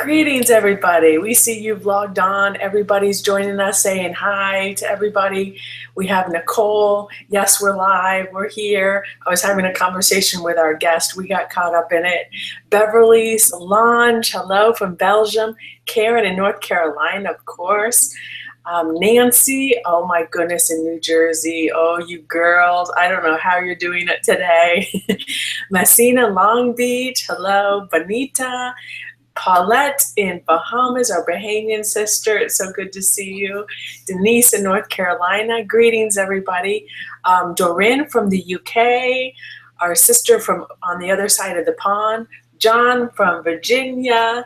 Greetings, everybody. We see you've logged on. Everybody's joining us, saying hi to everybody. We have Nicole. Yes, we're live. We're here. I was having a conversation with our guest. We got caught up in it. Beverly, Solange, hello from Belgium. Karen in North Carolina, of course. Nancy, oh my goodness, in New Jersey. Oh, you girls. I don't know how you're doing it today. Messina, Long Beach. Hello. Bonita. Paulette in Bahamas, our Bahamian sister. It's so good to see you. Denise in North Carolina. Greetings, everybody. Doreen from the UK. Our sister from on the other side of the pond. John from Virginia.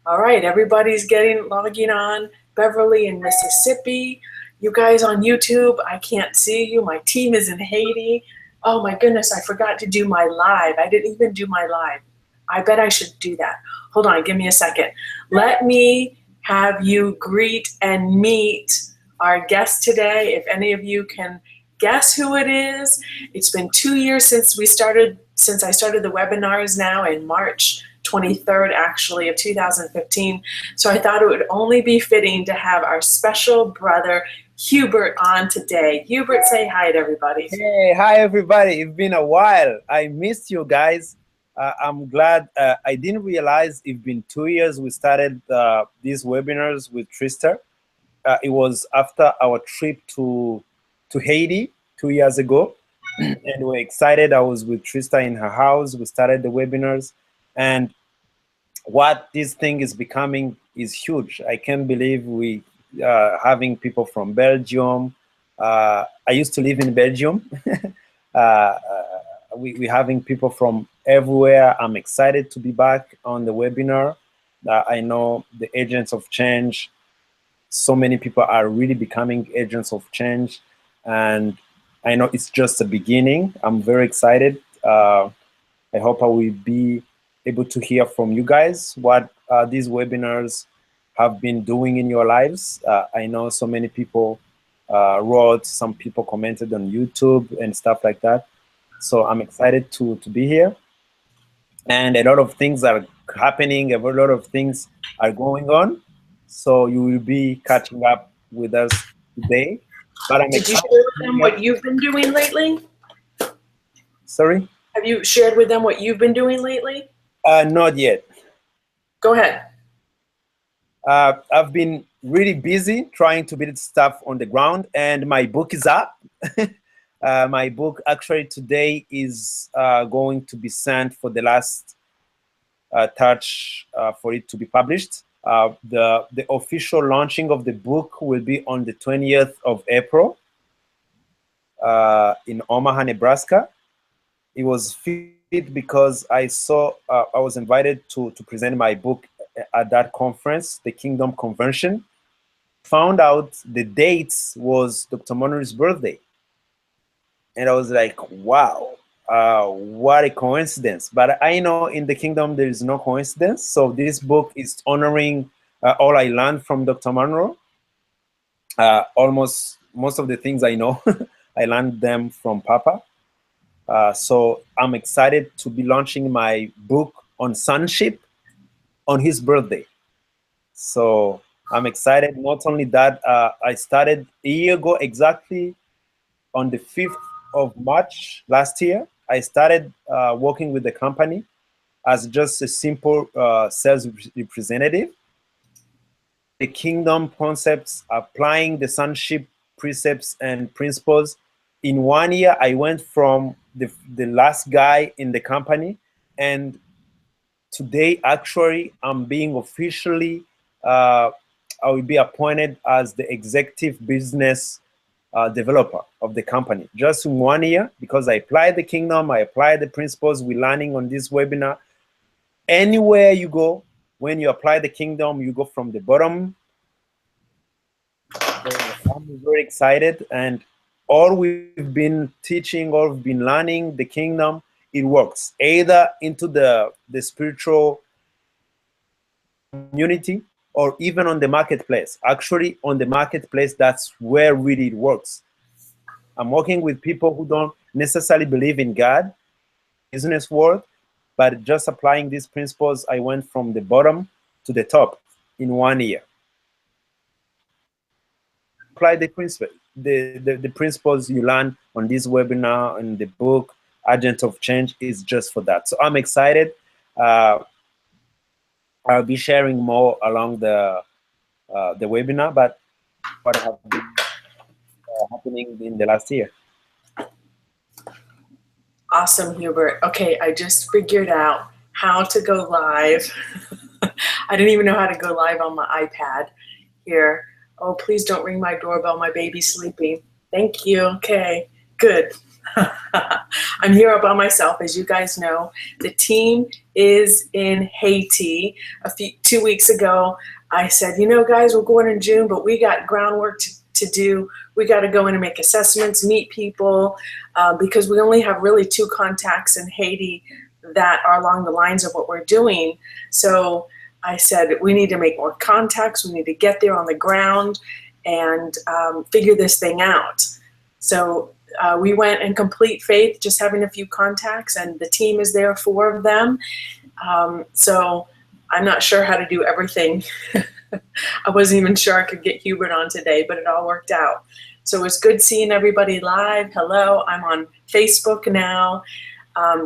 All right, everybody's logging on. Beverly in Mississippi. You guys on YouTube, I can't see you. My team is in Haiti. Oh my goodness, I forgot to do my live. I didn't even do my live. I bet I should do that. Hold on, give me a second. Let me have you greet and meet our guest today. If any of you can guess who it is. It's been 2 years since I started the webinars now in March 23rd, actually, of 2015. So I thought it would only be fitting to have our special brother, Hubert, on today. Hubert, say hi to everybody. Hey, hi everybody. It's been a while. I missed you guys. I'm glad. I didn't realize it's been 2 years we started these webinars with Trista. It was after our trip to Haiti 2 years ago. And we're excited. I was with Trista in her house. We started the webinars. And what this thing is becoming is huge. I can't believe we having people from Belgium. I used to live in Belgium. We're having people from everywhere. I'm excited to be back on the webinar. I know the agents of change, so many people are really becoming agents of change. And I know it's just the beginning. I'm very excited. I hope I will be able to hear from you guys what these webinars have been doing in your lives. I know so many people wrote, some people commented on YouTube and stuff like that. So I'm excited to be here. And a lot of things are happening, a lot of things are going on. So you will be catching up with us today. But I'm Did you share with them what you've been doing lately? Sorry? Have you shared with them what you've been doing lately? Not yet. Go ahead. I've been really busy trying to build stuff on the ground, and my book is up. My book actually today is going to be sent for the last touch for it to be published. The official launching of the book will be on the 20th of April in Omaha, Nebraska. It was fit because I was invited to present my book at that conference, the Kingdom Convention. Found out the dates was Dr. Munroe's birthday. And I was like, wow, what a coincidence. But I know in the kingdom there is no coincidence. So this book is honoring all I learned from Dr. Munroe. Almost most of the things I know, I learned them from Papa. So I'm excited to be launching my book on sonship on his birthday. So I'm excited. Not only that, I started a year ago exactly on the 5th of March last year. I started working with the company as just a simple sales representative. The kingdom concepts, applying the sonship precepts and principles. In 1 year, I went from the last guy in the company, and today, actually, I'm being officially, I will be appointed as the executive business developer of the company. Just in 1 year, because I applied the kingdom, I applied the principles we're learning on this webinar. Anywhere you go, when you apply the kingdom, you go from the bottom. So I'm very excited, and all we've been teaching, all we've been learning, the kingdom, it works either into the spiritual community or even on the marketplace. Actually, on the marketplace, that's where really it works. I'm working with people who don't necessarily believe in God, business world, but just applying these principles, I went from the bottom to the top in 1 year. Apply the principles you learn on this webinar and the book, Agent of Change, is just for that. So I'm excited. I'll be sharing more along the webinar, but what have been happening in the last year. Awesome, Hubert. Okay, I just figured out how to go live. I didn't even know how to go live on my iPad here. Oh, please don't ring my doorbell. My baby's sleeping. Thank you. Okay, good. I'm here all by myself, as you guys know. The team is in Haiti. 2 weeks ago, I said, you know, guys, we're going in June, but we got groundwork to do. We got to go in and make assessments, meet people, because we only have really 2 contacts in Haiti that are along the lines of what we're doing. So I said, we need to make more contacts. We need to get there on the ground and figure this thing out. So we went in complete faith, just having a few contacts, and the team is there, 4 of them. So I'm not sure how to do everything. I wasn't even sure I could get Hubert on today, but it all worked out. So it was good seeing everybody live. Hello, I'm on Facebook now.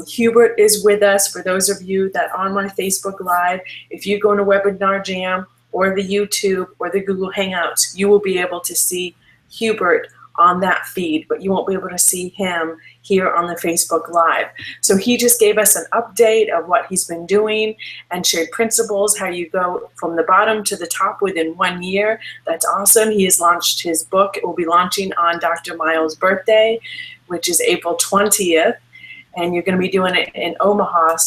Hubert is with us. For those of you that are on my Facebook Live, if you go to Webinar Jam or the YouTube or the Google Hangouts, you will be able to see Hubert on that feed, but you won't be able to see him here on the Facebook Live. So he just gave us an update of what he's been doing and shared principles, how you go from the bottom to the top within 1 year. That's awesome. He has launched his book. It will be launching on Dr. Myles' birthday, which is April 20th. And you're going to be doing it in Omaha.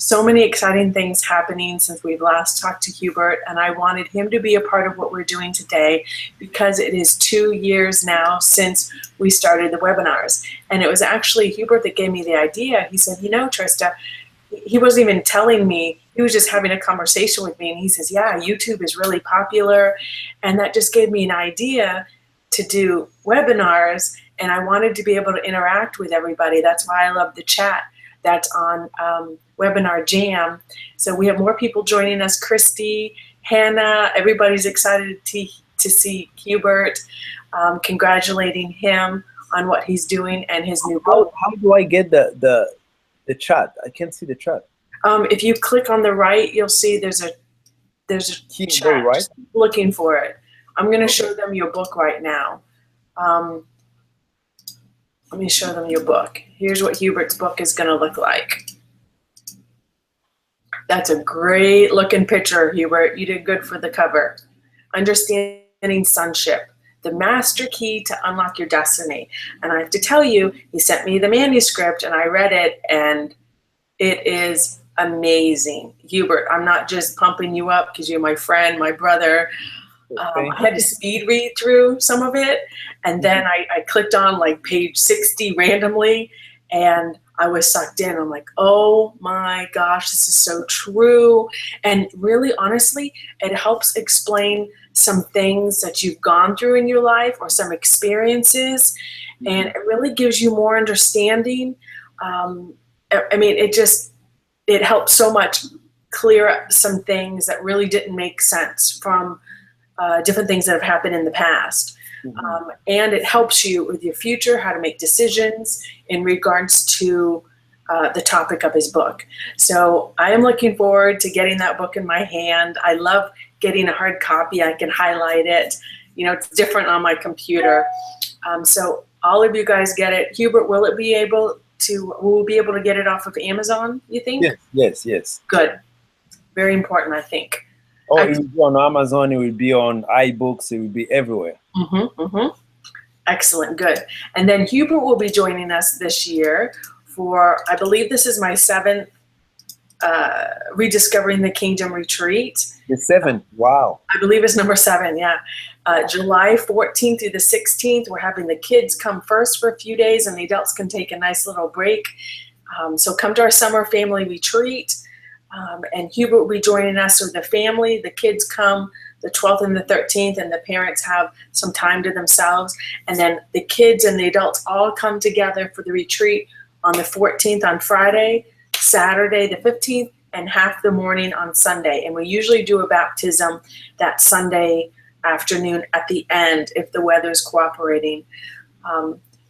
So many exciting things happening since we've last talked to Hubert, and I wanted him to be a part of what we're doing today because it is 2 years now since we started the webinars. And it was actually Hubert that gave me the idea. He said, you know, Trista, he wasn't even telling me, he was just having a conversation with me, and he says, yeah, YouTube is really popular, and that just gave me an idea to do webinars, and I wanted to be able to interact with everybody. That's why I love the chat that's on Webinar Jam. So we have more people joining us. Christy, Hannah, everybody's excited to see Hubert, congratulating him on what he's doing and his new book. How do I get the chat? I can't see the chat. If you click on the right, you'll see there's a chat. Right? Just looking for it. I'm going to show them your book right now. Let me show them your book. Here's what Hubert's book is going to look like. That's a great looking picture, Hubert. You did good for the cover. Understanding Sonship, the master key to unlock your destiny. And I have to tell you, he sent me the manuscript and I read it, and it is amazing. Hubert, I'm not just pumping you up because you're my friend, my brother. I had to speed read through some of it, and then I clicked on like page 60 randomly, and I was sucked in. I'm like, oh my gosh, this is so true. And really, honestly, it helps explain some things that you've gone through in your life or some experiences, and it really gives you more understanding. I mean, it helps so much clear up some things that really didn't make sense from different things that have happened in the past. And it helps you with your future, how to make decisions in regards to the topic of his book. So I am looking forward to getting that book in my hand. I love getting a hard copy. I can highlight it. You know, it's different on my computer. So all of you guys get it. Hubert, will we be able to get it off of Amazon, you think? Yes. Good. Very important, I think. Oh, it will be on Amazon, it will be on iBooks, it will be everywhere. Excellent, good. And then Hubert will be joining us this year for, I believe this is my 7th Rediscovering the Kingdom retreat. The 7th, wow. I believe it's number 7, yeah. July 14th through the 16th, we're having the kids come first for a few days, and the adults can take a nice little break. So come to our summer family retreat. And Hubert will be joining us with the family. The kids come the 12th and the 13th, and the parents have some time to themselves. And then the kids and the adults all come together for the retreat on the 14th on Friday, Saturday the 15th, and half the morning on Sunday. And we usually do a baptism that Sunday afternoon at the end if the weather's cooperating.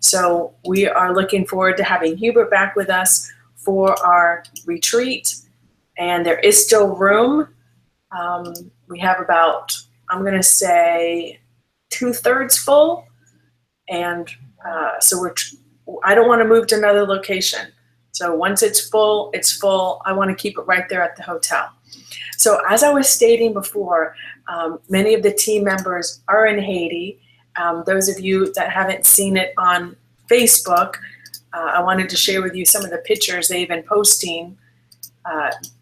So we are looking forward to having Hubert back with us for our retreat. And there is still room. We have about, I'm going to say, 2/3 full. And so I don't want to move to another location. So once it's full, it's full. I want to keep it right there at the hotel. So as I was stating before, many of the team members are in Haiti. Those of you that haven't seen it on Facebook, I wanted to share with you some of the pictures they've been posting.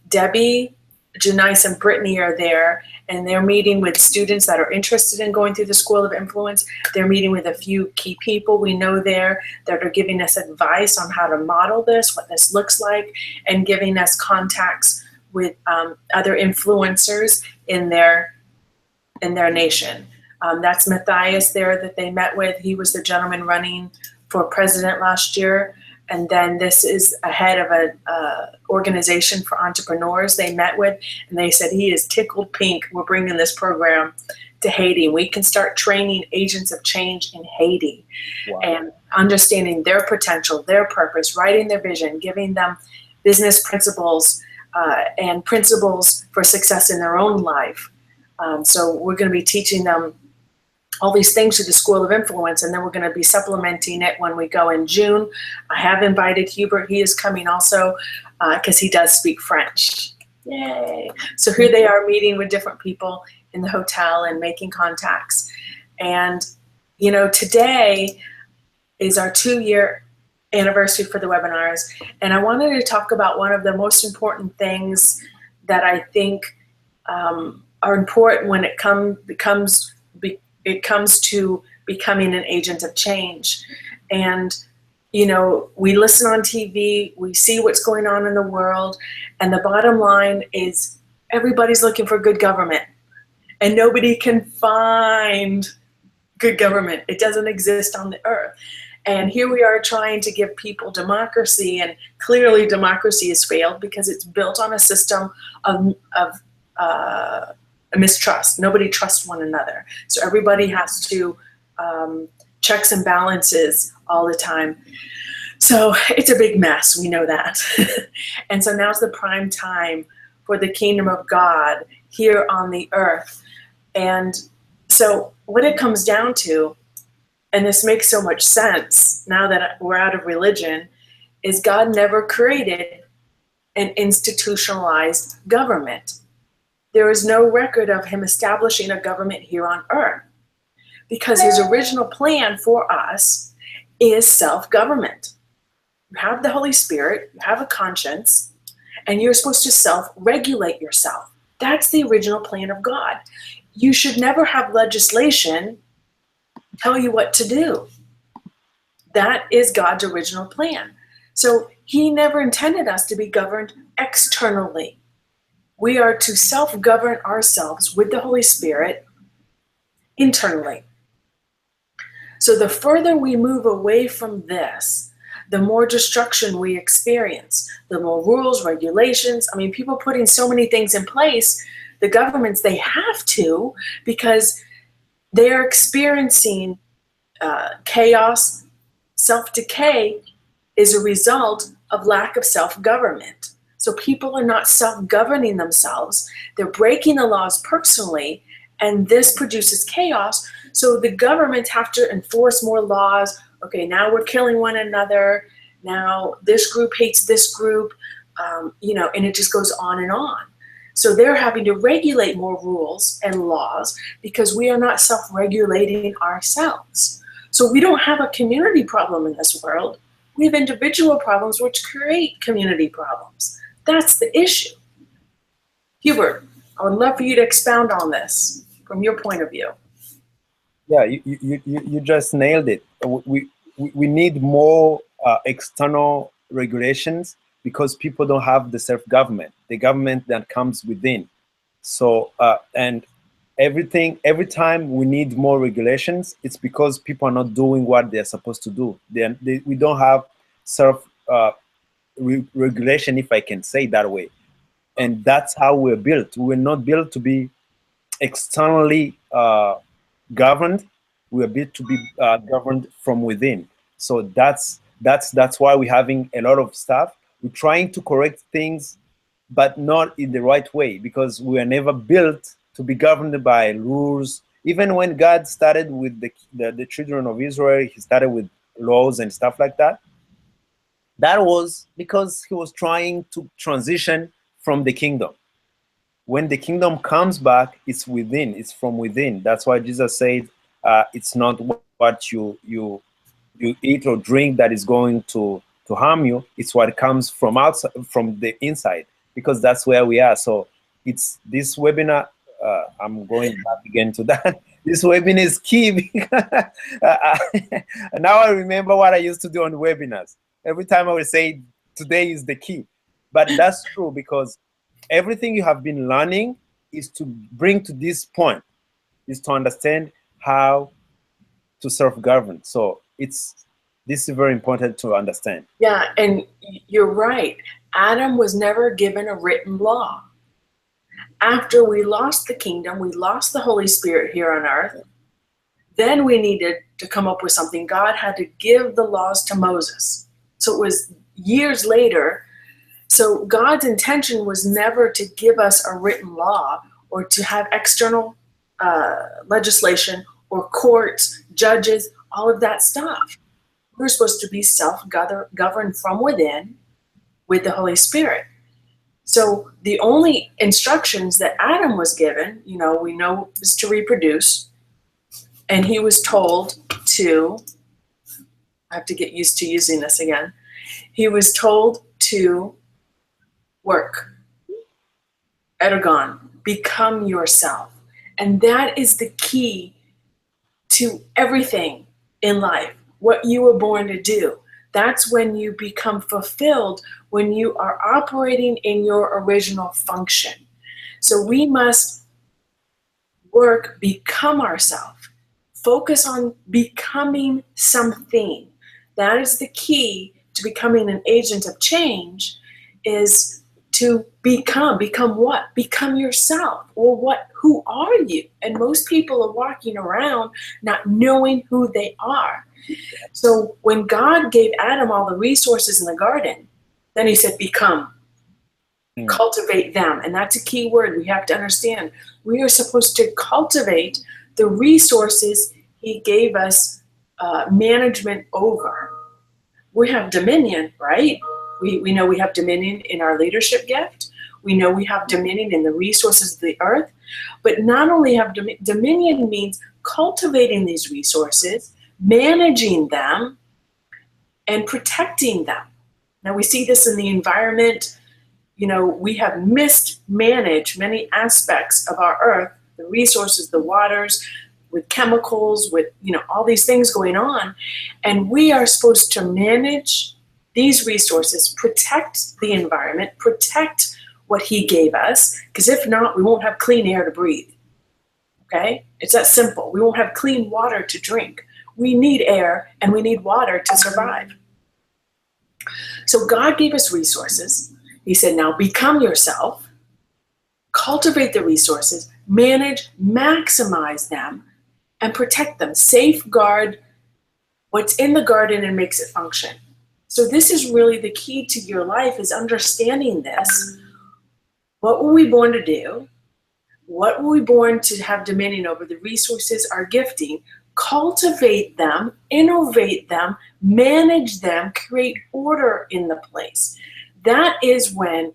Debbie, Janice, and Brittany are there, and they're meeting with students that are interested in going through the School of Influence. They're meeting with a few key people we know there that are giving us advice on how to model this, what this looks like, and giving us contacts with other influencers in their nation. That's Matthias there that they met with. He was the gentleman running for president last year. And then this is a head of an organization for entrepreneurs they met with, and they said he is tickled pink. We're bringing this program to Haiti. We can start training agents of change in Haiti. Wow. And understanding their potential, their purpose, writing their vision, giving them business principles and principles for success in their own life. So we're going to be teaching them all these things through the School of Influence, and then we're going to be supplementing it when we go in June. I have invited Hubert. He is coming also because he does speak French. Yay. So here they are meeting with different people in the hotel and making contacts. And, you know, today is our 2-year anniversary for the webinars, and I wanted to talk about one of the most important things that I think are important when it comes to becoming an agent of change. And, you know, we listen on TV, we see what's going on in the world, and the bottom line is everybody's looking for good government, and nobody can find good government. It doesn't exist on the earth. And here we are trying to give people democracy, and clearly democracy has failed because it's built on a system of mistrust. Nobody trusts one another. So everybody has to checks and balances all the time. So it's a big mess. We know that. And so now's the prime time for the kingdom of God here on the earth. And so what it comes down to, and this makes so much sense now that we're out of religion, is God never created an institutionalized government. There is no record of him establishing a government here on earth because his original plan for us is self-government. You have the Holy Spirit, you have a conscience, and you're supposed to self-regulate yourself. That's the original plan of God. You should never have legislation tell you what to do. That is God's original plan. So he never intended us to be governed externally. We are to self-govern ourselves with the Holy Spirit internally. So the further we move away from this, the more destruction we experience, the more rules, regulations. I mean, people putting so many things in place, the governments, they have to, because they're experiencing chaos. Self-decay is a result of lack of self-government. So people are not self-governing themselves. They're breaking the laws personally, and this produces chaos. So the governments have to enforce more laws. Okay, now we're killing one another. Now this group hates this group, and it just goes on and on. So they're having to regulate more rules and laws because we are not self-regulating ourselves. So we don't have a community problem in this world. We have individual problems which create community problems. That's the issue. Hubert, I would love for you to expound on this from your point of view. Yeah, you just nailed it. We need more external regulations because people don't have the self-government, the government that comes within. So, and every time we need more regulations, it's because people are not doing what they're supposed to do. We don't have self-regulation, if I can say it that way. And that's how we're built. We're not built to be externally governed. We are built to be governed from within. So that's why we're having a lot of stuff. We're trying to correct things, but not in the right way, because we are never built to be governed by rules. Even when God started with the children of Israel, he started with laws and stuff like that. That was because he was trying to transition from the kingdom. When the kingdom comes back, it's within, it's from within. That's why Jesus said, it's not what you eat or drink that is going to harm you. It's what comes from outside, from the inside, because that's where we are. So it's this webinar. I'm going back again to that. This webinar is key because now I remember what I used to do on webinars. Every time I would say today is the key, but that's true, because everything you have been learning is to bring to this point, is to understand how to self-govern. So this is very important to understand. Yeah, and you're right. Adam was never given a written law. After we lost the kingdom, we lost the Holy Spirit here on earth, then we needed to come up with something. God had to give the laws to Moses. So it was years later. So God's intention was never to give us a written law or to have external legislation or courts, judges, all of that stuff. We're supposed to be self-governed from within with the Holy Spirit. So the only instructions that Adam was given, we know, is to reproduce. And he was told to, I have to get used to using this again. He was told to work, ergon, become yourself. And that is the key to everything in life, what you were born to do. That's when you become fulfilled, when you are operating in your original function. So we must work, become ourselves, focus on becoming something. That is the key to becoming an agent of change, is to become what? Become yourself. Or who are you? And most people are walking around not knowing who they are. So when God gave Adam all the resources in the garden, then he said, become, cultivate them. And that's a key word we have to understand. We are supposed to cultivate the resources he gave us management over. We have dominion, right? We know we have dominion in our leadership gift. We know we have dominion in the resources of the earth. But not only have dominion means cultivating these resources, managing them, and protecting them. Now we see this in the environment. We have mismanaged many aspects of our earth, the resources, the waters, with chemicals, with all these things going on. And we are supposed to manage these resources, protect the environment, protect what he gave us, because if not, we won't have clean air to breathe. Okay? It's that simple. We won't have clean water to drink. We need air and we need water to survive. So God gave us resources. He said, now become yourself, cultivate the resources, manage, maximize them, and protect them. Safeguard what's in the garden and makes it function. So this is really the key to your life, is understanding this. What were we born to do? What were we born to have dominion over? The resources, our gifting. Cultivate them, innovate them, manage them, create order in the place. That is when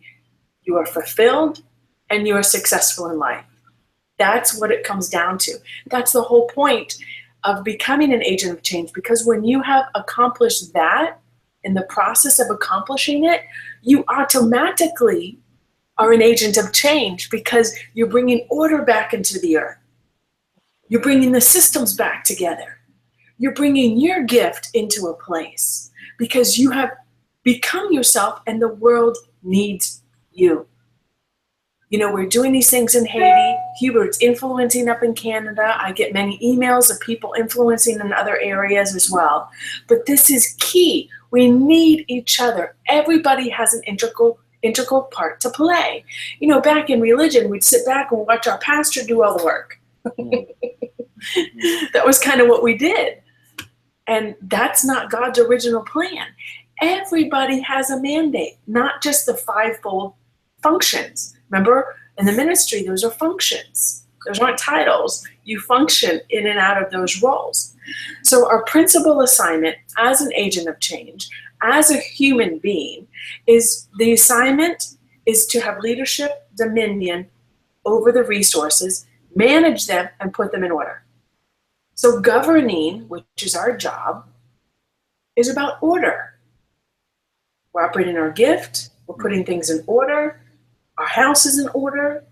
you are fulfilled and you are successful in life. That's what it comes down to. That's the whole point of becoming an agent of change, because when you have accomplished that, in the process of accomplishing it, you automatically are an agent of change, because you're bringing order back into the earth. You're bringing the systems back together. You're bringing your gift into a place because you have become yourself and the world needs you. We're doing these things in Haiti. Hubert's influencing up in Canada. I get many emails of people influencing in other areas as well. But this is key. We need each other. Everybody has an integral part to play. You know, back in religion, we'd sit back and watch our pastor do all the work. That was kind of what we did. And that's not God's original plan. Everybody has a mandate, not just the fivefold functions. Remember, in the ministry, those are functions. Those aren't titles. You function in and out of those roles. So our principal assignment as an agent of change, as a human being, is the assignment is to have leadership, dominion over the resources, manage them, and put them in order. So governing, which is our job, is about order. We're operating our gift. We're putting things in order. Our house is in order.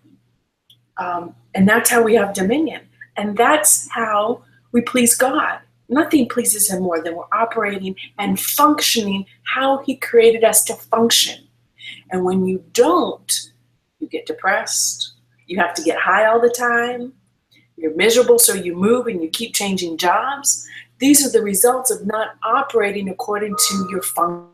And that's how we have dominion. And that's how we please God. Nothing pleases him more than we're operating and functioning how he created us to function. And when you don't, you get depressed. You have to get high all the time. You're miserable, so you move and you keep changing jobs. These are the results of not operating according to your function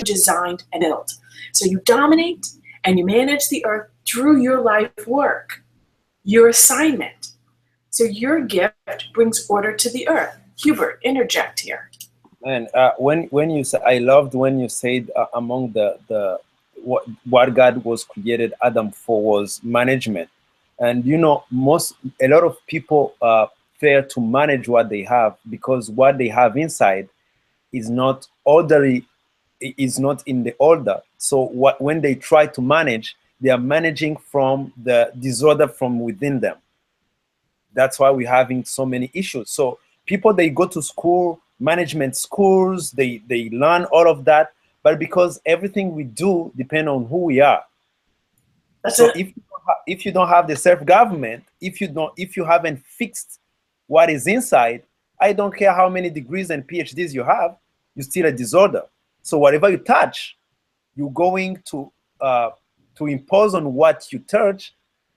designed and built. So you dominate and you manage the earth through your life work, your assignment. So your gift brings order to the earth. Hubert, interject here. And when you say, I loved when you said among the what God was created Adam for was management. And you know, a lot of people fail to manage what they have because what they have inside is not orderly, is not in the order. So when they try to manage, they are managing from the disorder from within them. That's why we're having so many issues. So people, they go to school, management schools, they learn all of that, but because everything we do depends on who we are. So if you don't have the self-government, if you haven't fixed what is inside, I don't care how many degrees and PhDs you have, you're still a disorder. So whatever you touch, you're going to impose on what you touch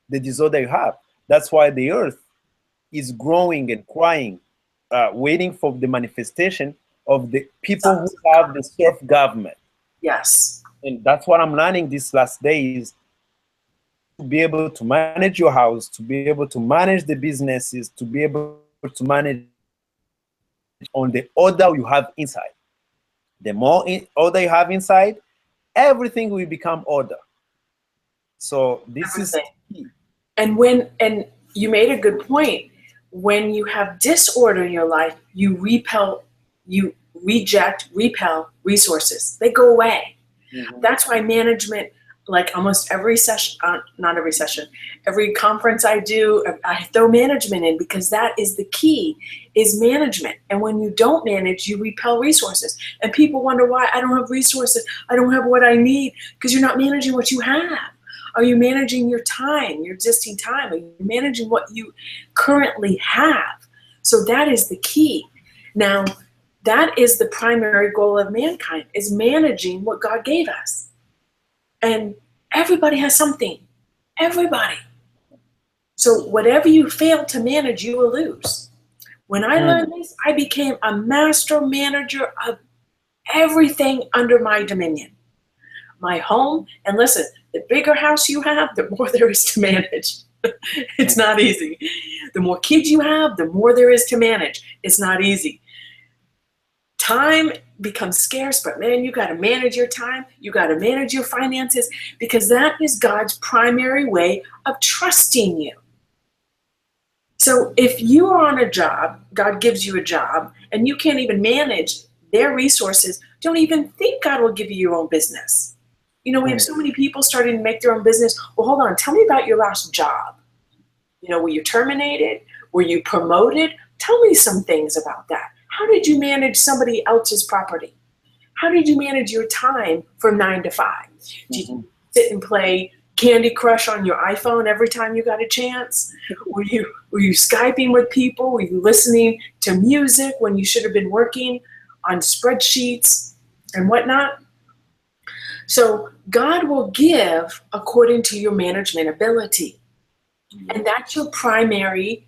the disorder you have. That's why the earth is growing and crying, waiting for the manifestation of the people who have the self-government. Yes. And that's what I'm learning these last days. To be able to manage your house, to be able to manage the businesses, to be able to manage on the order you have inside. The more order you have inside, everything will become order. So this is key. And you made a good point. When you have disorder in your life, you reject, repel resources. They go away. Mm-hmm. That's why management, like almost every session, not every session, every conference I do, I throw management in because that is the key, is management. And when you don't manage, you repel resources. And people wonder why I don't have resources. I don't have what I need, because you're not managing what you have. Are you managing your time, your existing time? Are you managing what you currently have? So that is the key. Now, that is the primary goal of mankind, is managing what God gave us. And everybody has something. Everybody. So whatever you fail to manage, you will lose. When I learned this, I became a master manager of everything under my dominion. My home, and listen, the bigger house you have, the more there is to manage. It's not easy. The more kids you have, the more there is to manage. It's not easy. Time becomes scarce, but man, you got to manage your time. You got to manage your finances, because that is God's primary way of trusting you. So if you are on a job, God gives you a job, and you can't even manage their resources, don't even think God will give you your own business. You know, we have so many people starting to make their own business. Well, hold on. Tell me about your last job. You know, were you terminated? Were you promoted? Tell me some things about that. How did you manage somebody else's property? How did you manage your time from 9 to 5? Did you sit and play Candy Crush on your iPhone every time you got a chance? Were you Skyping with people? Were you listening to music when you should have been working on spreadsheets and whatnot? So God will give according to your management ability. And that's your primary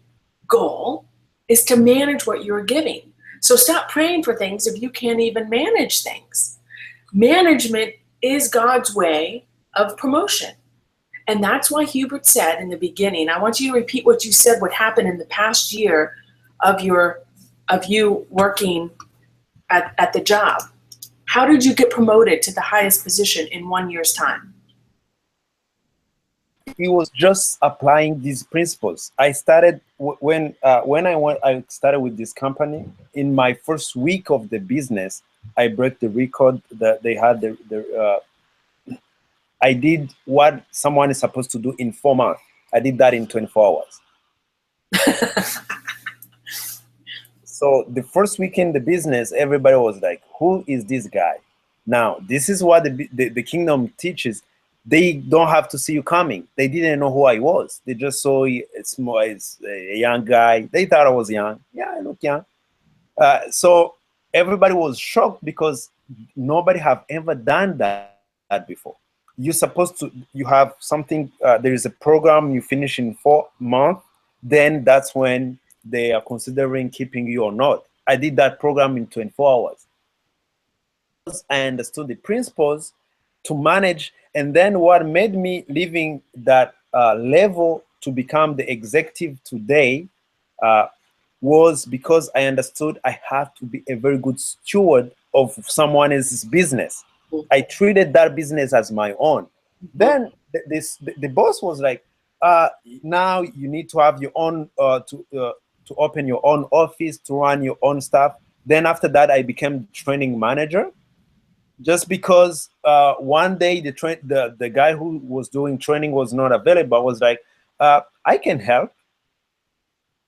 goal, is to manage what you're giving. So stop praying for things if you can't even manage things. Management is God's way of promotion. And that's why Hubert said in the beginning, I want you to repeat what you said, what happened in the past year of you working at the job. How did you get promoted to the highest position in 1 year's time? It was just applying these principles. I started when I started with this company. In my first week of the business, I broke the record that they had. I did what someone is supposed to do in 4 months. I did that in 24 hours. So the first week in the business, everybody was like, "Who is this guy?" Now, this is what the kingdom teaches. They don't have to see you coming. They didn't know who I was. They just saw it's a young guy. They thought I was young. Yeah, I look young. So everybody was shocked because nobody have ever done that before. You're supposed to, you have something, there is a program you finish in 4 months, then that's when they are considering keeping you or not. I did that program in 24 hours. I understood the principles to manage, and then what made me leaving that level to become the executive today was because I understood I have to be a very good steward of someone else's business. I treated that business as my own. Then the boss was like, now you need to have your own, to open your own office, to run your own stuff. Then after that, I became training manager. Just because one day the guy who was doing training was not available, I was like, I can help.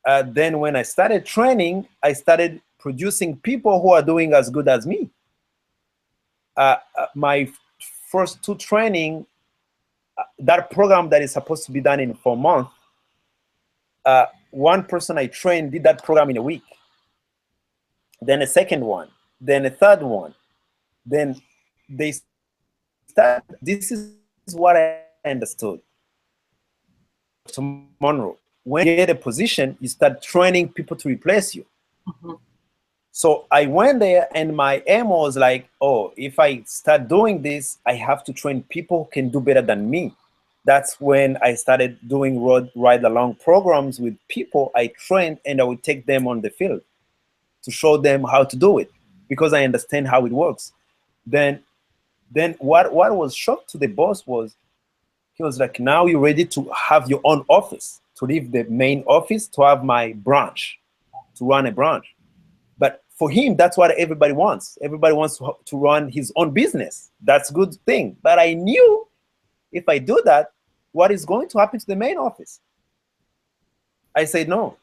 Then when I started training, I started producing people who are doing as good as me. My first 2 training, that program that is supposed to be done in 4 months, one person I trained did that program in a week. Then a second one, then a third one. Then they start. This is what I understood. Monroe, when you get a position, you start training people to replace you. Mm-hmm. So I went there, and my aim was like, oh, if I start doing this, I have to train people who can do better than me. That's when I started doing ride-along programs with people I trained, and I would take them on the field to show them how to do it because I understand how it works. Then what was shocked to the boss was, he was like, now you're ready to have your own office, to leave the main office, to have my branch, to run a branch. But for him, that's what everybody wants. Everybody wants to run his own business. That's a good thing. But I knew if I do that, what is going to happen to the main office? I said, no,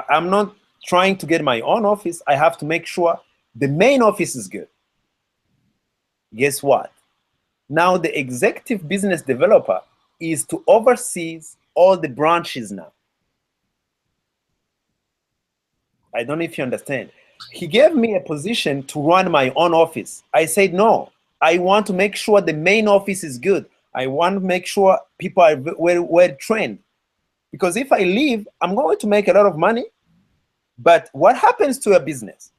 I'm not trying to get my own office. I have to make sure the main office is good. Guess what? Now the executive business developer is to oversee all the branches now. I don't know if you understand. He gave me a position to run my own office. I said, no, I want to make sure the main office is good. I want to make sure people are well trained. Because if I leave, I'm going to make a lot of money. But what happens to a business?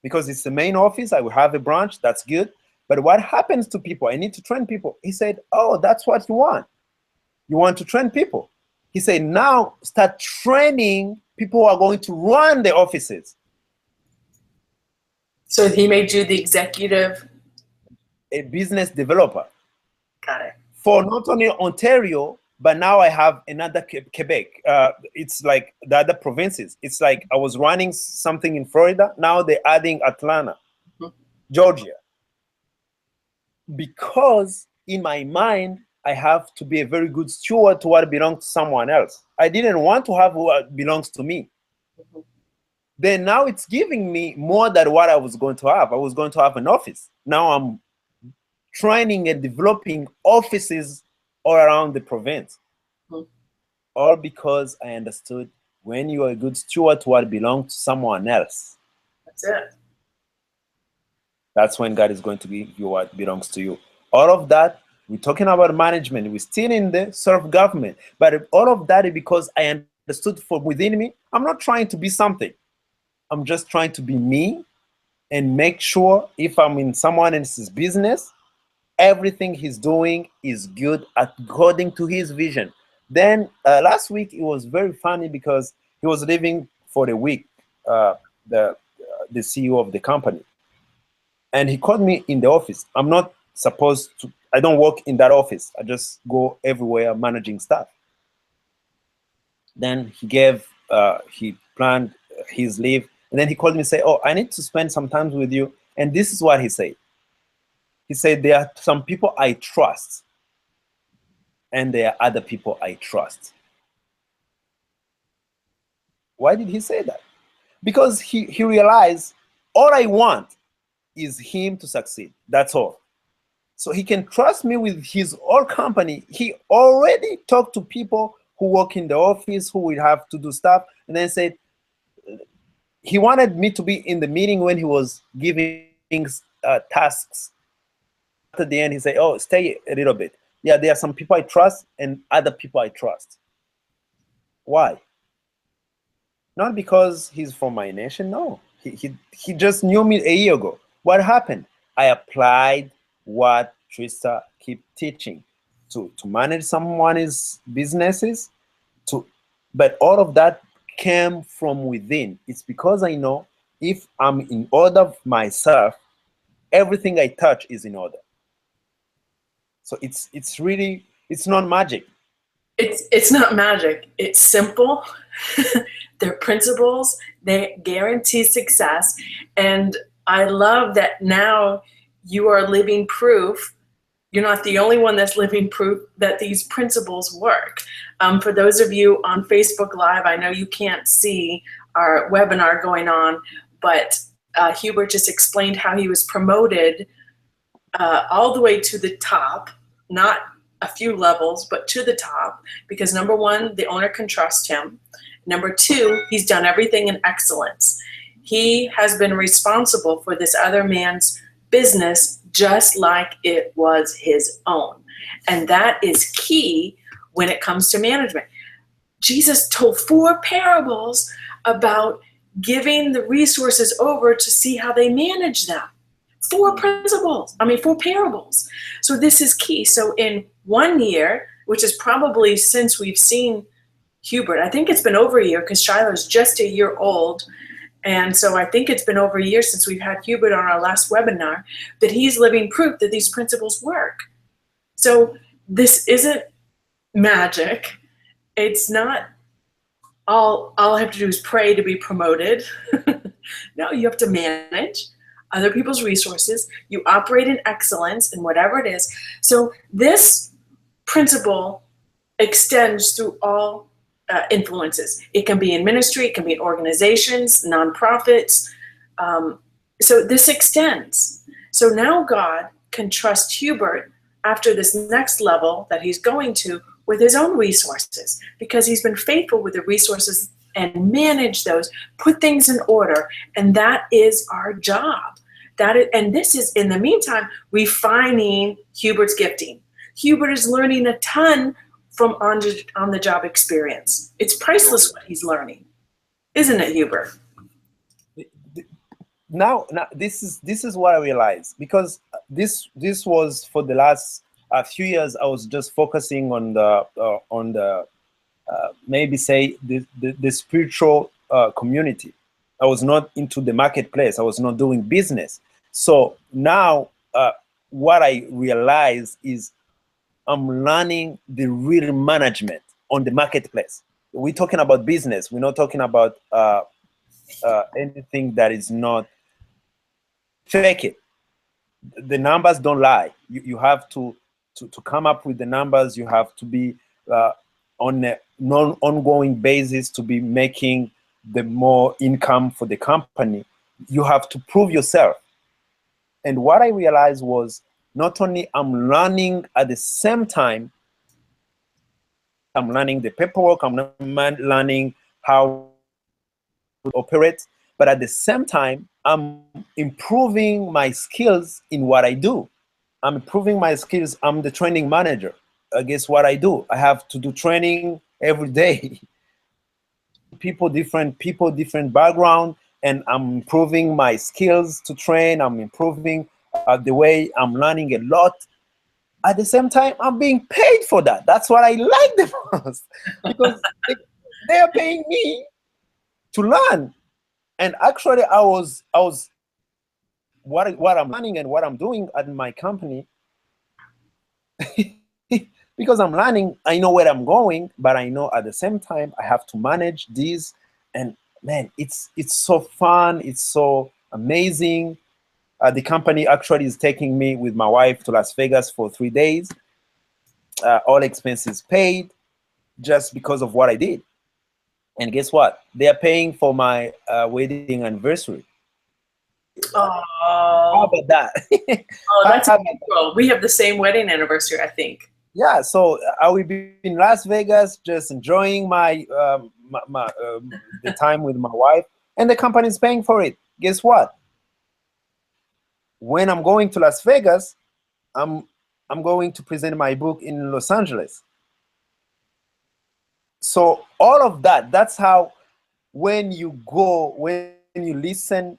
Because it's the main office, I will have a branch, that's good. But what happens to people? I need to train people. He said, oh, that's what you want. You want to train people. He said, now start training people who are going to run the offices. So he made you the executive? A business developer. Got it. For not only Ontario, but now I have another Quebec. It's like the other provinces. It's like I was running something in Florida. Now they're adding Atlanta, Georgia. Because in my mind, I have to be a very good steward to what belongs to someone else. I didn't want to have what belongs to me. Then now it's giving me more than what I was going to have. I was going to have an office. Now I'm training and developing offices all around the province. All because I understood when you are a good steward to what belongs to someone else. That's it. That's when God is going to give you what belongs to you. All of that, we're talking about management. We're still in the self-government. But all of that is because I understood from within me, I'm not trying to be something. I'm just trying to be me and make sure if I'm in someone else's business, everything he's doing is good according to his vision. Then last week it was very funny because he was leaving for a week, the the CEO of the company, and he called me in the office. I'm not supposed to. I don't work in that office. I just go everywhere managing stuff. Then he planned his leave, and then he called me and said, "Oh, I need to spend some time with you." And this is what he said. He said, "There are some people I trust, and there are other people I trust." Why did he say that? Because he realized all I want is him to succeed. That's all. So he can trust me with his whole company. He already talked to people who work in the office, who will have to do stuff, and then said he wanted me to be in the meeting when he was giving tasks. At the end, he said, "Oh, stay a little bit. Yeah, there are some people I trust and other people I trust." Why? Not because he's from my nation. No, he just knew me a year ago. What happened? I applied what Trista keep teaching to manage someone's businesses. But all of that came from within. It's because I know if I'm in order myself, everything I touch is in order. So it's really, it's not magic. It's not magic. It's simple. They're principles. They guarantee success. And I love that now you are living proof. You're not the only one that's living proof that these principles work. For those of you on Facebook Live, I know you can't see our webinar going on, but Hubert just explained how he was promoted all the way to the top, not a few levels, but to the top, because number one, the owner can trust him. Number two, he's done everything in excellence. He has been responsible for this other man's business just like it was his own. And that is key when it comes to management. Jesus told 4 parables about giving the resources over to see how they manage them. 4 parables. So this is key. So in 1 year, which is probably since we've seen Hubert, I think it's been over a year because Shiloh's just a year old. And so I think it's been over a year since we've had Hubert on our last webinar, that he's living proof that these principles work. So this isn't magic. It's not all I have to do is pray to be promoted. No, you have to manage other people's resources. You operate in excellence in whatever it is. So this principle extends through all influences. It can be in ministry, it can be in organizations, nonprofits. So this extends. So now God can trust Hubert after this next level that he's going to with his own resources, because he's been faithful with the resources and manage those, put things in order, and that is our job. And this is, in the meantime, refining Hubert's gifting. Hubert is learning a ton from on-the-job experience. It's priceless what he's learning, isn't it, Hubert? Now this is what I realized, because this was for the last few years. I was just focusing on the maybe say the spiritual community. I was not into the marketplace. I was not doing business. So now what I realize is I'm learning the real management on the marketplace. We're talking about business. We're not talking about anything that is not fake it. The numbers don't lie. You have to come up with the numbers. You have to be on an ongoing basis to be making the more income for the company. You have to prove yourself. And what I realized was not only I'm learning at the same time, I'm learning the paperwork, I'm learning how to operate, but at the same time, I'm improving my skills in what I do. I'm improving my skills. I'm the training manager. Guess what I do? I have to do training every day. People, different background. and I'm improving my skills to train. I'm improving the way I'm learning a lot. At the same time, I'm being paid for that. That's what I like the most, because they're paying me to learn. And actually, I was what I'm learning and what I'm doing at my company. Because I'm learning, I know where I'm going, but I know at the same time I have to manage these. And man, it's so fun. It's so amazing. The company actually is taking me with my wife to Las Vegas for 3 days. All expenses paid, just because of what I did. And guess what? They are paying for my wedding anniversary. How Oh, about that? oh, that's cool. We have the same wedding anniversary, I think. Yeah, so I will be in Las Vegas, just enjoying the time with my wife, and the company is paying for it. Guess what? When I'm going to Las Vegas, I'm going to present my book in Los Angeles. So all of that, that's how, when you listen,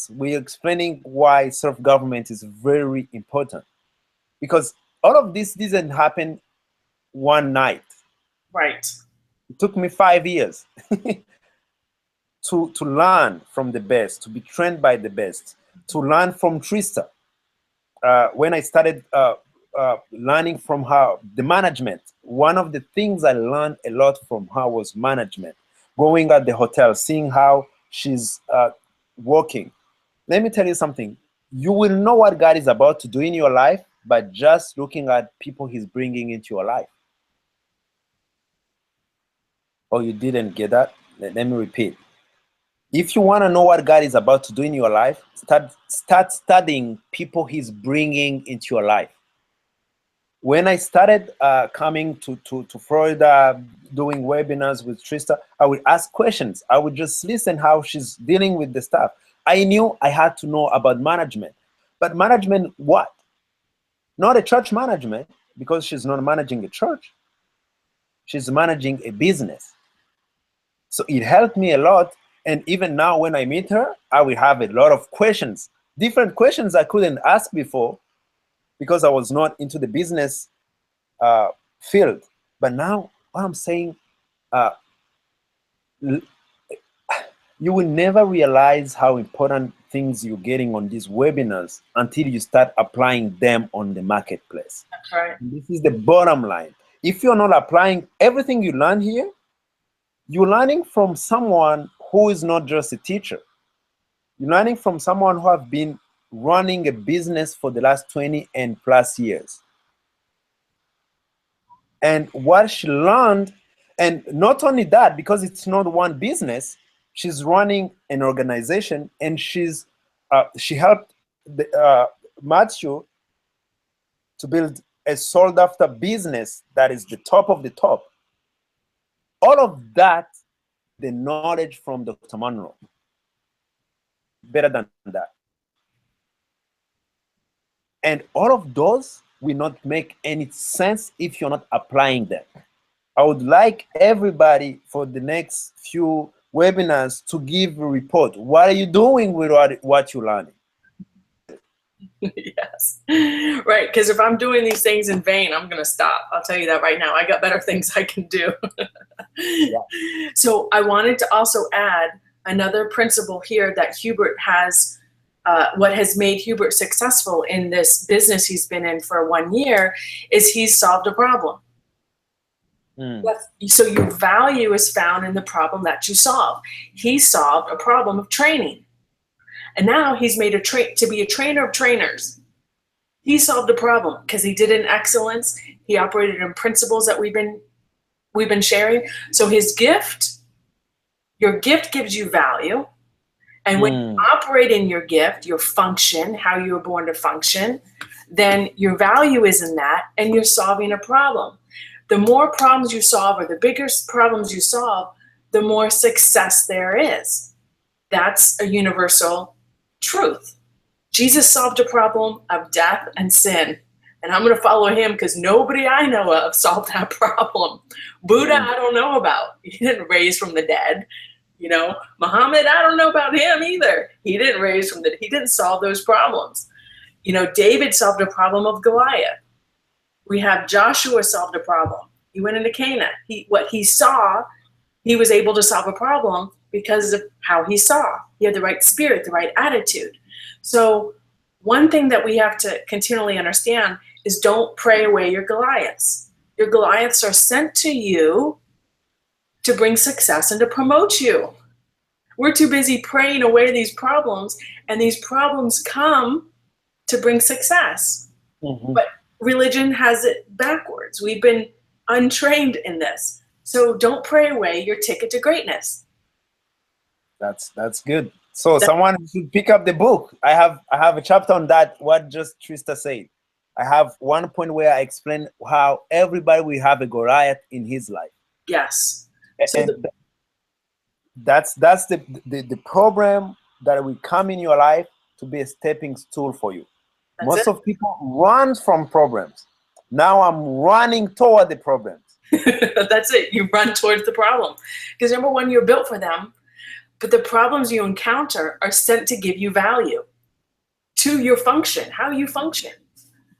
we're explaining why self-government is very important, because all of this didn't happen one night. Right. It took me 5 years to learn from the best, to be trained by the best, to learn from Trista. When I started learning from her, the management, one of the things I learned a lot from her was management. Going at the hotel, seeing how she's working. Let me tell you something. You will know what God is about to do in your life by just looking at people he's bringing into your life. Oh, you didn't get that? Let me repeat. If you want to know what God is about to do in your life, start studying people he's bringing into your life. When I started coming to Florida, doing webinars with Trista, I would ask questions. I would just listen how she's dealing with the stuff. I knew I had to know about management. But management what? Not a church management, because she's not managing a church. She's managing a business. So it helped me a lot. And even now when I meet her, I will have a lot of questions, different questions I couldn't ask before, because I was not into the business field. But now what I'm saying, you will never realize how important things you're getting on these webinars until you start applying them on the marketplace. That's right. And this is the bottom line. If you're not applying everything you learn here, you're learning from someone who is not just a teacher. You're learning from someone who have been running a business for the last 20 and plus years. And what she learned, and not only that, because it's not one business, she's running an organization, and she helped Matthew to build a sought after business that is the top of the top. All of that, the knowledge from Dr. Munroe. Better than that. And all of those will not make any sense if you're not applying them. I would like everybody for the next few webinars to give a report. What are you doing with what you're learning? Yes. Right. Because if I'm doing these things in vain, I'm going to stop. I'll tell you that right now. I got better things I can do. Yeah. So I wanted to also add another principle here that Hubert has, what has made Hubert successful in this business he's been in for 1 year is he's solved a problem. So your value is found in the problem that you solve. He solved a problem of training. And now he's made to be a trainer of trainers. He solved a problem because he did it in excellence. He operated in principles that we've been sharing. So his gift, your gift gives you value. And when you operate in your gift, your function, how you were born to function, then your value is in that, and you're solving a problem. The more problems you solve, or the bigger problems you solve, the more success there is. That's a universal truth. Jesus solved a problem of death and sin, and I'm going to follow him because nobody I know of solved that problem. Buddha, I don't know about. He didn't raise from the dead. You know, Muhammad, I don't know about him either. He didn't he didn't solve those problems. You know, David solved a problem of Goliath. We have Joshua solved a problem. He went into Canaan. What he saw, he was able to solve a problem because of how he saw. He had the right spirit, the right attitude. So one thing that we have to continually understand is don't pray away your Goliaths. Your Goliaths are sent to you to bring success and to promote you. We're too busy praying away these problems, and these problems come to bring success. Mm-hmm. But religion has it backwards. We've been untrained in this. So don't pray away your ticket to greatness. That's good. So someone should pick up the book. I have a chapter on that, what just Trista said. I have one point where I explain how everybody will have a Goliath in his life. Yes. So And that's the problem that will come in your life to be a stepping stool for you. Most of people run from problems. Now I'm running toward the problems. That's it. You run towards the problem. Because number one, you're built for them. But the problems you encounter are sent to give you value to your function, how you function.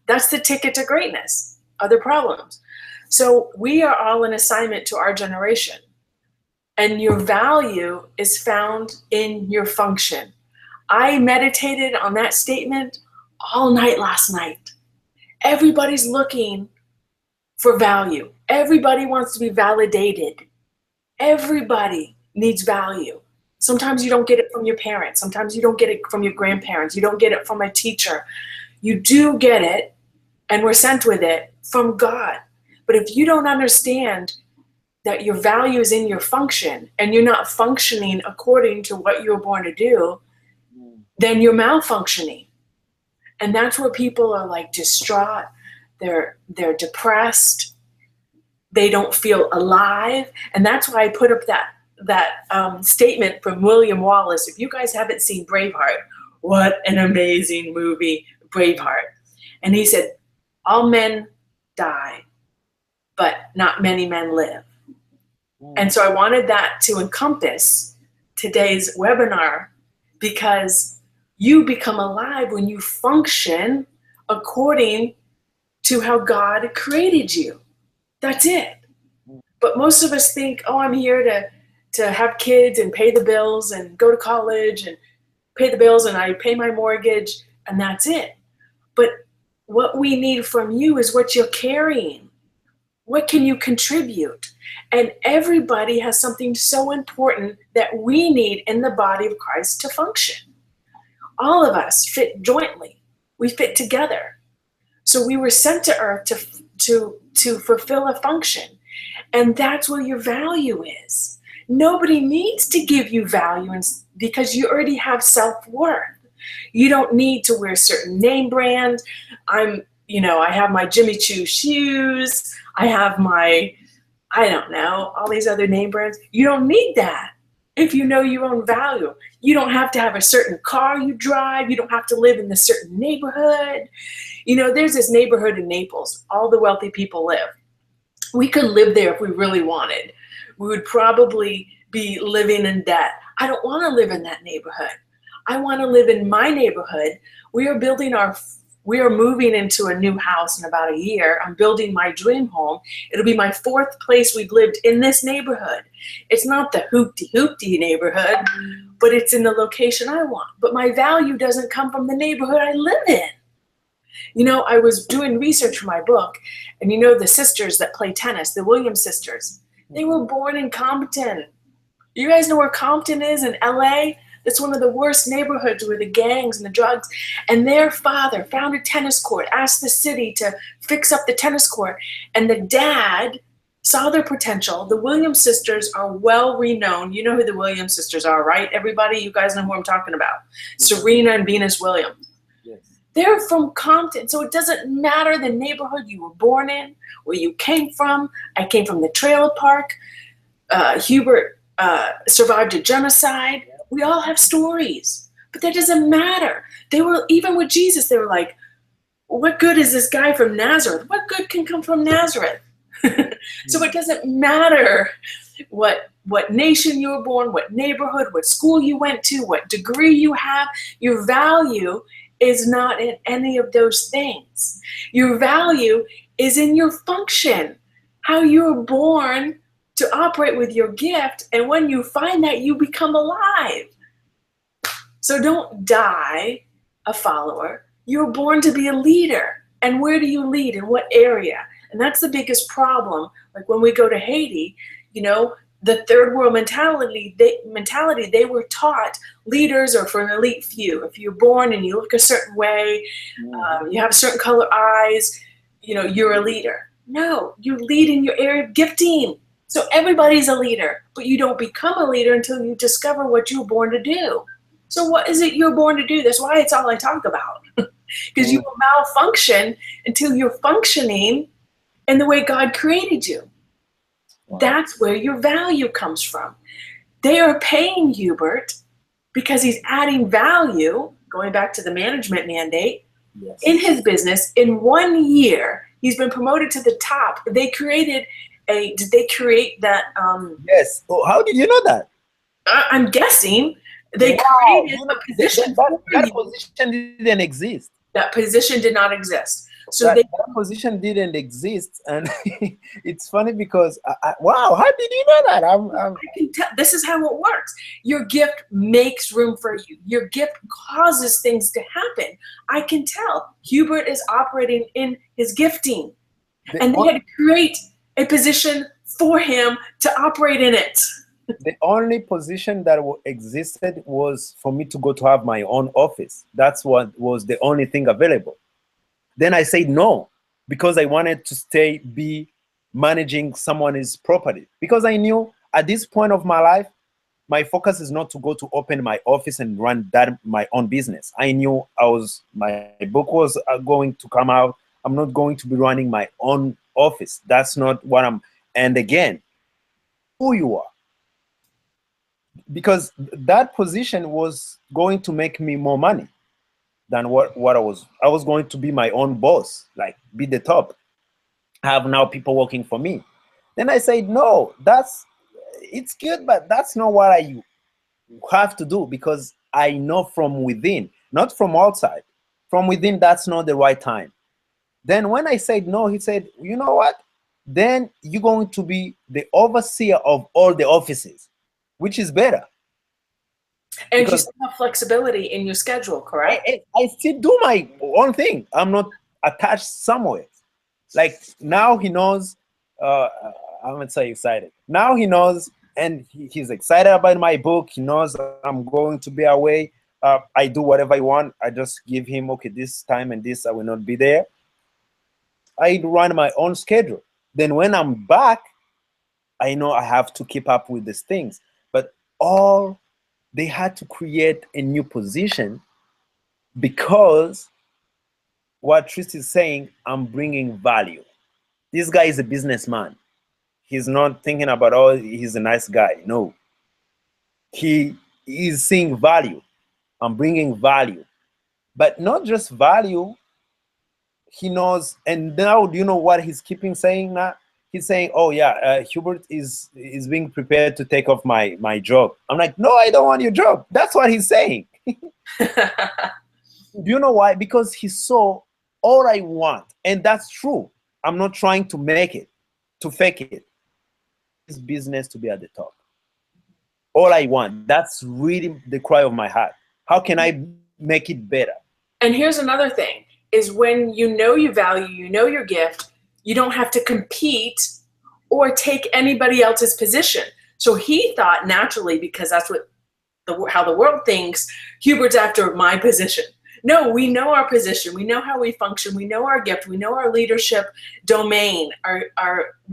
That's the ticket to greatness, other problems. So we are all an assignment to our generation. And your value is found in your function. I meditated on that statement all night last night. Everybody's looking for value. Everybody wants to be validated. Everybody needs value. Sometimes you don't get it from your parents. Sometimes you don't get it from your grandparents. You don't get it from a teacher. You do get it, and we're sent with it from God. But if you don't understand that your value is in your function and you're not functioning according to what you were born to do, then you're malfunctioning. And that's where people are like distraught. They're depressed. They don't feel alive. And that's why I put up that statement from William Wallace. If you guys haven't seen Braveheart, what an amazing movie, Braveheart. And he said, all men die, but not many men live. And so I wanted that to encompass today's webinar, because you become alive when you function according to how God created you. That's it. But most of us think, oh, I'm here to have kids and pay the bills and go to college and pay the bills and I pay my mortgage and that's it. But what we need from you is what you're carrying. What can you contribute? And everybody has something so important that we need in the body of Christ to function. All of us fit jointly. We fit together. So we were sent to earth to fulfill a function. And that's where your value is. Nobody needs to give you value because you already have self-worth. You don't need to wear certain name brands. I have my Jimmy Choo shoes. I have all these other name brands. You don't need that if you know your own value. You don't have to have a certain car you drive. You don't have to live in a certain neighborhood. There's this neighborhood in Naples. All the wealthy people live. We could live there if we really wanted. We would probably be living in debt. I don't want to live in that neighborhood. I want to live in my neighborhood. We are moving into a new house in about a year. I'm building my dream home. It'll be my 4th place we've lived in this neighborhood. It's not the hoopty neighborhood, but it's in the location I want. But my value doesn't come from the neighborhood I live in. I was doing research for my book, and the sisters that play tennis, the Williams sisters, they were born in Compton. You guys know where Compton is in LA? It's one of the worst neighborhoods with the gangs and the drugs. And their father found a tennis court, asked the city to fix up the tennis court. And the dad saw their potential. The Williams sisters are well renowned. You know who the Williams sisters are, right? Everybody, you guys know who I'm talking about. Serena and Venus Williams. Yes. They're from Compton. So it doesn't matter the neighborhood you were born in, where you came from. I came from the trailer park. Hubert survived a genocide. We all have stories, but that doesn't matter. They were, even with Jesus, they were like, what good is this guy from Nazareth? What good can come from Nazareth? So it doesn't matter what nation you were born, what neighborhood, what school you went to, what degree you have. Your value is not in any of those things. Your value is in your function, how you were born to operate with your gift, and when you find that, you become alive. So don't die a follower. You were born to be a leader. And where do you lead? In what area? And that's the biggest problem. Like when we go to Haiti, you know, the third world mentality, they were taught leaders are for an elite few. If you're born and you look a certain way, you have certain color eyes, you know, you're a leader. No, you lead in your area of gifting. So everybody's a leader, but you don't become a leader until you discover what you were born to do. So what is it you're born to do? That's why it's all I talk about. Because you will malfunction until you're functioning in the way God created you. Wow. That's where your value comes from. They are paying Hubert because he's adding value, going back to the management mandate, yes, in his business. In 1 year, he's been promoted to the top. They created did they create that? Yes. Oh, how did you know that? I'm guessing they created a position. That position didn't exist. That position did not exist. So that position didn't exist, and it's funny because wow, how did you know that? I can tell. This is how it works. Your gift makes room for you. Your gift causes things to happen. I can tell Hubert is operating in his gifting, and they had to create a position for him to operate in it. The only position that existed was for me to go to have my own office. That's what was the only thing available. Then I said no, because I wanted to be managing someone's property. Because I knew at this point of my life, my focus is not to go to open my office and run my own business. I knew my book was going to come out. I'm not going to be running my own office. That's not what and again, who you are. Because that position was going to make me more money than what I was going to be my own boss, like be the top, have now people working for me. Then I said, no, it's good, but that's not what I have to do, because I know from within, not from outside. From within, that's not the right time. Then when I said no, he said, you know what? Then you're going to be the overseer of all the offices, which is better. And you still have flexibility in your schedule, correct? I still do my own thing. I'm not attached somewhere. Like now he knows, I'm so excited. Now he knows, and he's excited about my book. He knows I'm going to be away. I do whatever I want. I just give him, okay, this time and this, I will not be there. I run my own schedule. Then when I'm back, I know I have to keep up with these things. But they had to create a new position, because what Trista is saying, I'm bringing value. This guy is a businessman. He's not thinking about, oh, he's a nice guy. No. He is seeing value. I'm bringing value. But not just value, he knows, and now do you know what he's keeping saying now? He's saying, oh yeah, Hubert is being prepared to take off my job. I'm like, no, I don't want your job. That's what he's saying. Do you know why? Because he saw all I want. And that's true. I'm not trying to make it, to fake it. It's business to be at the top. All I want. That's really the cry of my heart. How can I make it better? And here's another thing, is when you know your value, you know your gift, you don't have to compete or take anybody else's position. So he thought naturally, because that's how the world thinks, Hubert's after my position. No, we know our position. We know how we function. We know our gift. We know our leadership domain,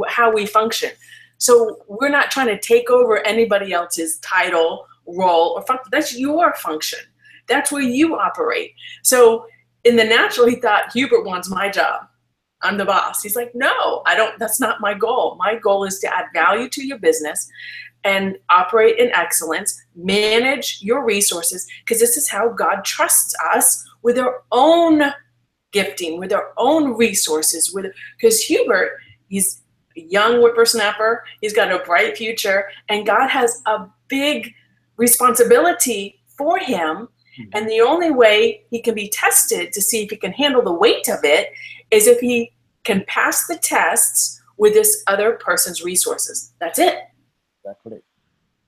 how we function. So we're not trying to take over anybody else's title, role, or function. That's your function. That's where you operate. So in the natural, he thought, Hubert wants my job. I'm the boss. He's like, no, I don't, that's not my goal. My goal is to add value to your business and operate in excellence, manage your resources, because this is how God trusts us with our own gifting, with our own resources. Because Hubert, he's a young whippersnapper. He's got a bright future, and God has a big responsibility for him. And the only way he can be tested to see if he can handle the weight of it is if he can pass the tests with this other person's resources. That's it. Exactly.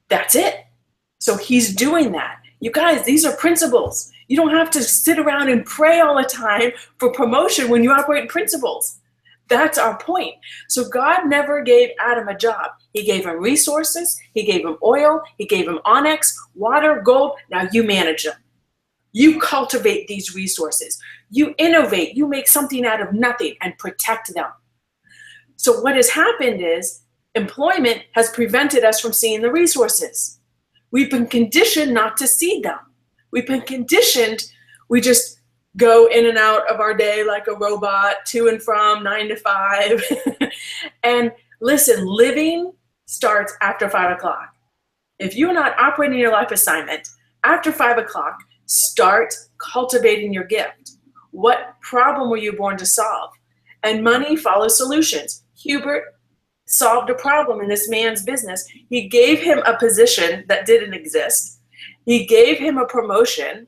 That's it. So he's doing that. You guys, these are principles. You don't have to sit around and pray all the time for promotion when you operate in principles. That's our point. So God never gave Adam a job. He gave him resources. He gave him oil. He gave him onyx, water, gold. Now you manage them. You cultivate these resources. You innovate. You make something out of nothing and protect them. So what has happened is employment has prevented us from seeing the resources. We've been conditioned not to see them. We've been conditioned. We just go in and out of our day like a robot, to and from, 9 to 5. And listen, living starts after 5 o'clock. If you're not operating your life assignment after 5 o'clock, start cultivating your gift. What problem were you born to solve? And money follows solutions. Hubert solved a problem in this man's business. He gave him a position that didn't exist. He gave him a promotion.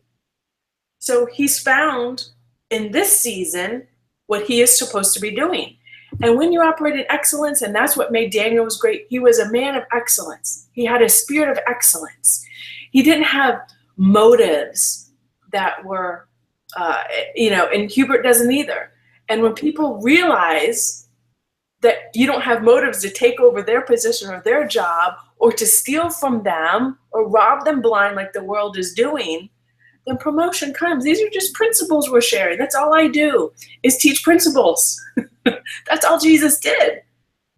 So he's found in this season what he is supposed to be doing. And when you operate in excellence, and that's what made Daniel was great, he was a man of excellence. He had a spirit of excellence. He didn't have motives that were, and Hubert doesn't either. And when people realize that you don't have motives to take over their position or their job or to steal from them or rob them blind like the world is doing, then promotion comes. These are just principles we're sharing. That's all I do is teach principles. That's all Jesus did.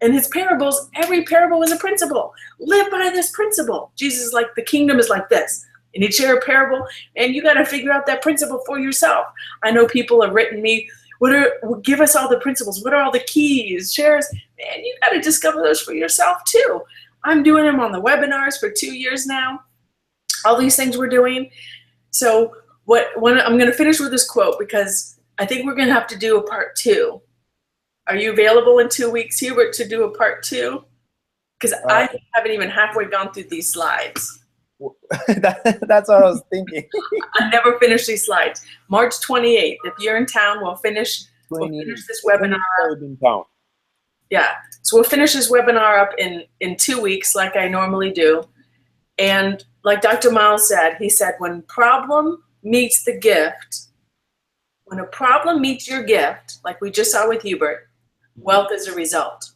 In his parables, every parable is a principle. Live by this principle. Jesus is like, the kingdom is like this. And he'd share a parable, and you got to figure out that principle for yourself. I know people have written me, give us all the principles. What are all the keys? Shares. Man, you got to discover those for yourself too. I'm doing them on the webinars for 2 years now. All these things we're doing. So I'm going to finish with this quote because I think we're going to have to do a part 2. Are you available in 2 weeks, Hubert, to do a part 2? Because I haven't even halfway gone through these slides. That's what I was thinking. I never finish these slides. March 28th. If you're in town, we'll finish this webinar up. Yeah. So we'll finish this webinar up in 2 weeks like I normally do. And like Dr. Myles said, he said, when problem meets the gift, when a problem meets your gift, like we just saw with Hubert, wealth is a result.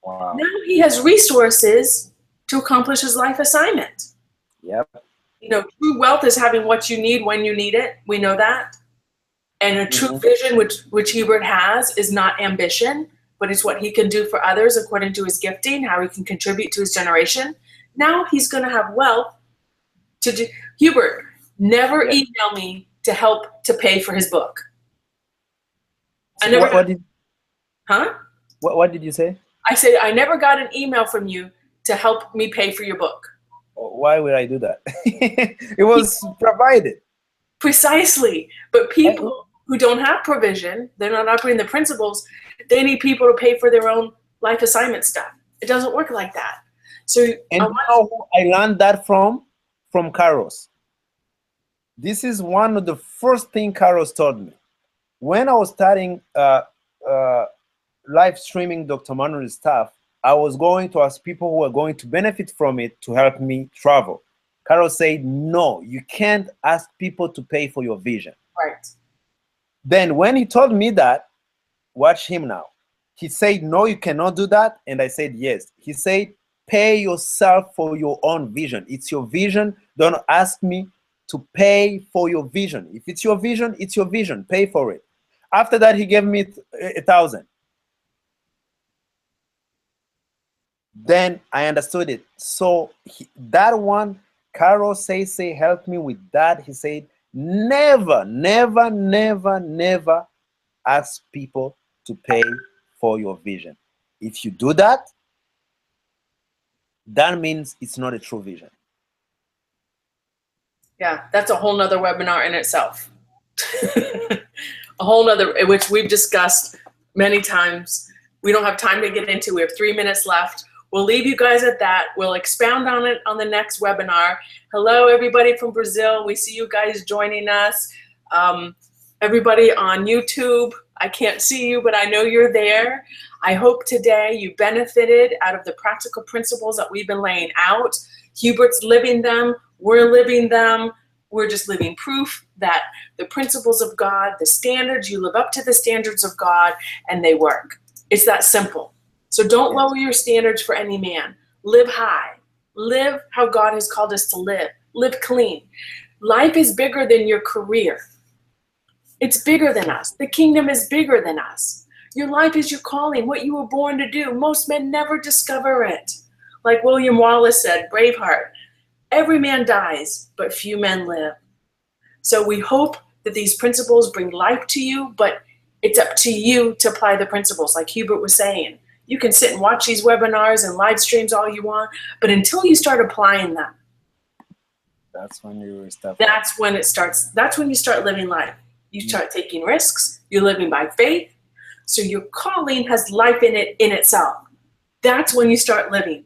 Wow. Now he has resources to accomplish his life assignment. Yep. True wealth is having what you need when you need it. We know that. And a true vision, which Hubert has, is not ambition, but it's what he can do for others according to his gifting, how he can contribute to his generation. Now he's going to have wealth to do. Hubert, never email me to help to pay for his book. I never. What did you say? I said I never got an email from you to help me pay for your book. Why would I do that? It was provided. Precisely. But people who don't have provision, they're not operating the principles, they need people to pay for their own life assignment stuff. It doesn't work like that. So I learned that from Carlos. This is one of the first things Carlos taught me. When I was starting live streaming Dr. Munroe's stuff, I was going to ask people who are going to benefit from it to help me travel. Carol said, no, you can't ask people to pay for your vision. Right. Then when he told me that, watch him now. He said, no, you cannot do that. And I said, yes. He said, pay yourself for your own vision. It's your vision. Don't ask me to pay for your vision. If it's your vision, it's your vision. Pay for it. After that, he gave me 1,000. Then I understood it. So that one, Carol say help me with that. He said, never, never, never, never ask people to pay for your vision. If you do that, that means it's not a true vision. Yeah, that's a whole nother webinar in itself. A whole nother, which we've discussed many times. we don't have time to get into. We have 3 minutes left. We'll leave you guys at that. We'll expound on it on the next webinar. Hello, everybody from Brazil. We see you guys joining us. Everybody on YouTube, I can't see you, but I know you're there. I hope today you benefited out of the practical principles that we've been laying out. Hubert's living them. We're living them. We're just living proof that the principles of God, the standards, you live up to the standards of God, and they work. It's that simple. So don't lower your standards for any man. Live high. Live how God has called us to live. Live clean. Life is bigger than your career. It's bigger than us. The kingdom is bigger than us. Your life is your calling, what you were born to do. Most men never discover it. Like William Wallace said, Braveheart, every man dies, but few men live. So we hope that these principles bring life to you, but it's up to you to apply the principles, like Hubert was saying. You can sit and watch these webinars and live streams all you want, but until you start applying them, that's when you start. That's when it starts. That's when you start living life. You start taking risks. You're living by faith. So your calling has life in it in itself. That's when you start living.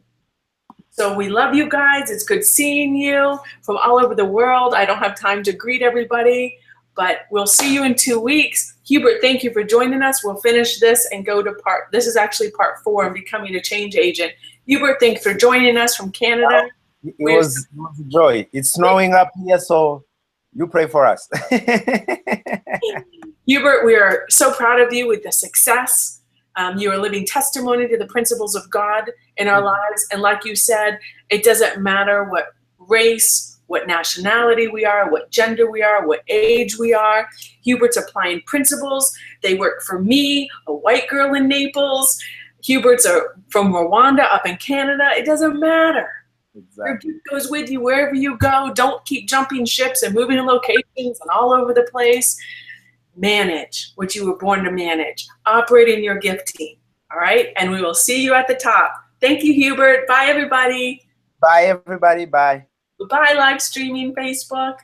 So we love you guys. It's good seeing you from all over the world. I don't have time to greet everybody, but we'll see you in 2 weeks. Hubert, thank you for joining us. We'll finish this and go to this is actually part 4 of becoming a change agent. Hubert, thanks for joining us from Canada. It was a joy. It's snowing up here, so you pray for us. Hubert, we are so proud of you with the success. You are living testimony to the principles of God in our lives. And like you said, it doesn't matter what race, what nationality we are, what gender we are, what age we are. Hubert's applying principles. They work for me, a white girl in Naples. Hubert's from Rwanda up in Canada. It doesn't matter. Exactly. Your gift goes with you wherever you go. Don't keep jumping ships and moving locations and all over the place. Manage what you were born to manage. Operate in your gifting. All right? And we will see you at the top. Thank you, Hubert. Bye, everybody. Bye, everybody. Bye. Bye, live streaming Facebook.